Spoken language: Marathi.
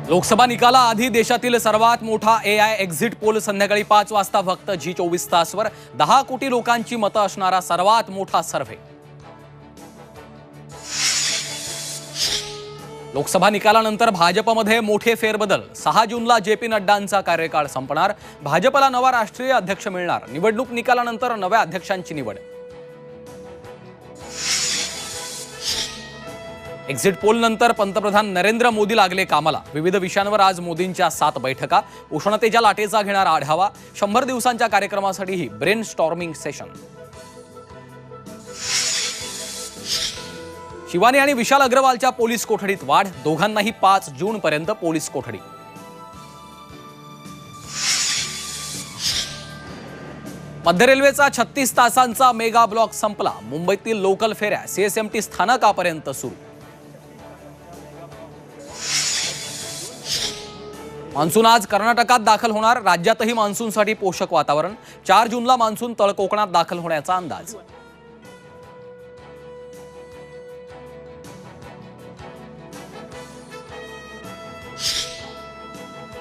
लोकसभा निकालाआधी देशातील सर्वात मोठा AI एक्झिट पोल संध्याकाळी 5 वाजता फक्त G24 तासवर 10 कोटी लोकांची मतं असणारा सर्वात मोठा सर्व्हे। लोकसभा निकालानंतर भाजपमध्ये मोठे फेरबदल। 6 जूनला JP नड्डांचा कार्यकाळ संपणार। भाजपला नवा राष्ट्रीय अध्यक्ष मिळणार। निवडणूक निकालानंतर नव्या अध्यक्षांची निवड। एक्झिट पोल नंतर पंतप्रधान नरेंद्र मोदी लागले कामाला। विविध विषयांवर आज मोदींच्या 7 बैठका। उष्णतेच्या लाटेचा घेणार आढावा। 100 दिवसांच्या कार्यक्रमासाठीही ब्रेन स्टॉर्मिंग सेशन। शिवानी आणि विशाल अग्रवालच्या पोलीस कोठडीत वाढ। दोघांनाही 5 जून पर्यंत पोलीस कोठडी। मध्य रेल्वेचा 36 तासांचा मेगा ब्लॉक संपला। मुंबईतील लोकल फेऱ्या CSMT स्थानकापर्यंत सुरू। मान्सून आज कर्नाटकात दाखल होणार। राज्यातही मान्सूनसाठी पोषक वातावरण। 4 जूनला मान्सून तळ कोकणात दाखल होण्याचा अंदाज।